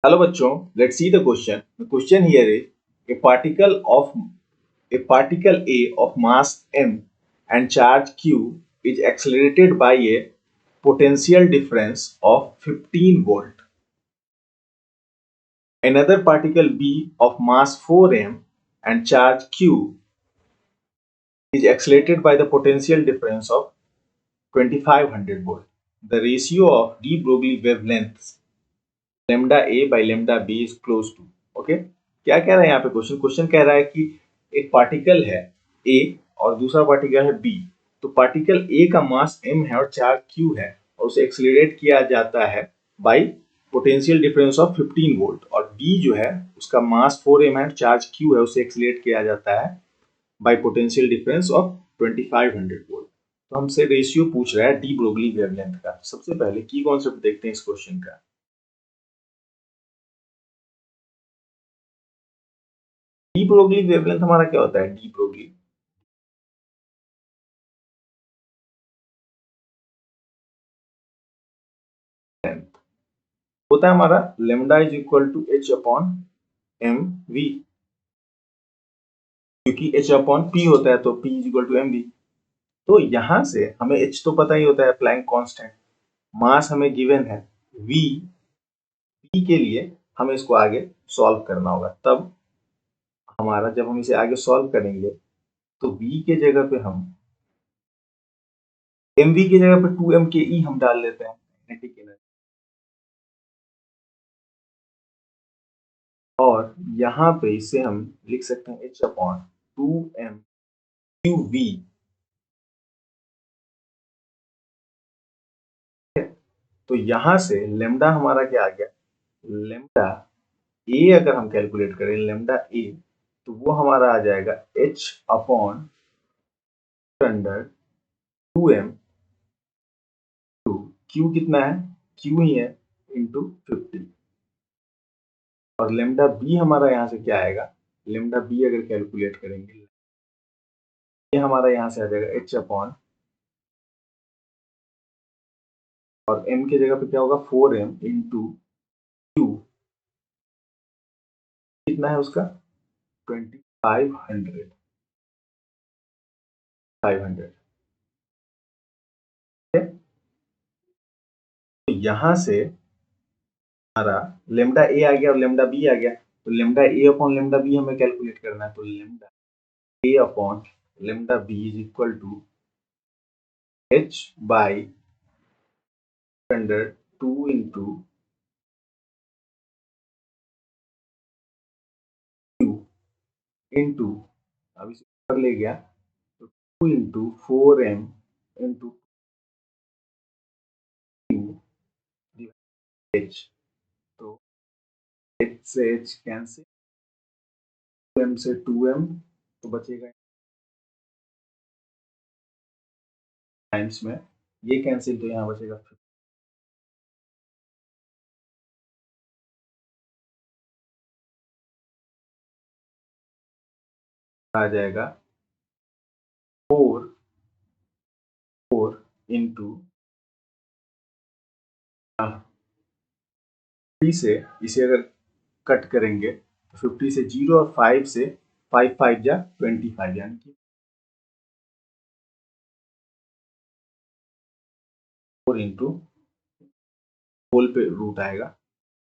Hello बच्चों, let's see the question. The question here is a particle A of mass m and charge q is accelerated by a potential difference of 15 volt. Another particle B of mass 4m and charge q is accelerated by the potential difference of 2500 volt. The ratio of de Broglie wavelengths lambda a by lambda b is close to. Okay क्या कह रहा है यहाँ पे question कह रहा है कि एक पार्टिकल है a और दूसरा पार्टिकल है b। तो पार्टिकल a का मास m है और चार्ज q है और उसे एक्सीलरेट किया जाता है bye potential difference of 15 volt, और b जो है उसका मास 4m है और चार्ज q है, उसे एक्सीलरेट किया जाता है bye potential difference of 2500 volt. तो हमसे रेशियो पूछ रहा है डी ब्रोगली वेवलेंथ का। सबसे पहले की कॉन्सेप्ट देखते हैं इस क्वेश्चन का। डी ब्रोगली वेवलेंथ हमारा क्या होता है? डी ब्रोगली होता है हमारा lambda is equal to h upon m v, क्योंकि एच अपॉन पी होता है तो p is equal to m v. तो यहां से हमें एच तो पता ही होता है, प्लैंक कांस्टेंट। मास हमें गिवन है वी, पी के लिए हमें इसको आगे सॉल्व करना होगा। तब हमारा जब हम इसे आगे सॉल्व करेंगे तो वी के जगह पे हम एम वी की जगह पे 2m के ई हम डाल लेते हैं काइनेटिक एनर्जी, और यहाँ पे इसे हम लिख सकते हैं H upon 2m Q we. तो यहां से लेमडा हमारा क्या आ गया? लेमडा ए अगर हम कैलकुलेट करें लेमडा ए, तो वो हमारा आ जाएगा H upon under 2m, Q कितना है? क्यू ही है इंटू 50। और लेमडा बी हमारा यहाँ से क्या आएगा? लेमडा बी अगर कैलकुलेट करेंगे, ये हमारा यहाँ से आ जाएगा एच अपॉन, और m की जगह पे क्या होगा? 4m इंटू क्यू कितना है उसका? 2500। 500 तो यहाँ से हमारा लेमडा ए आ गया और लेमडा बी आ गया। तो lambda A upon lambda B हमें कैलकुलेट करना है। तो lambda A upon lambda B is equal to h by under 2 into q into, अब इसे ऊपर ले गया तो 2 into 4m into q h. तो एच से एच कैंसिल, 2m से 2m, तो बचेगा टाइम्स में ये कैंसिल, तो यहाँ बचेगा आ जाएगा 4 इंटू 50 से इसे अगर कट करेंगे तो 50 से 0 और 5 से 5 5 जा 25, यानी कि 4 इंटू होल पे रूट आएगा,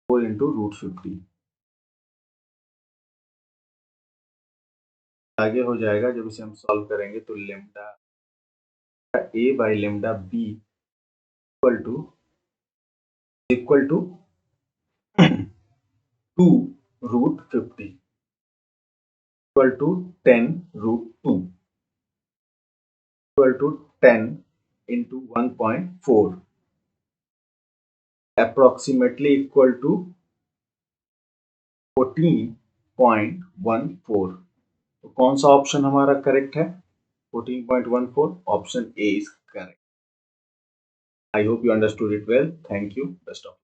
4 इंटू रूट 50 आगे हो जाएगा। जब इसे हम सॉल्व करेंगे तो lambda A by lambda B equal to 2 root 50 equal to 10 root 2 equal to 10 into 1.4 approximately equal to 14.14। तो कौन सा ऑप्शन हमारा करेक्ट है? 14.14, option A is correct. I hope you understood it well. Thank you, best of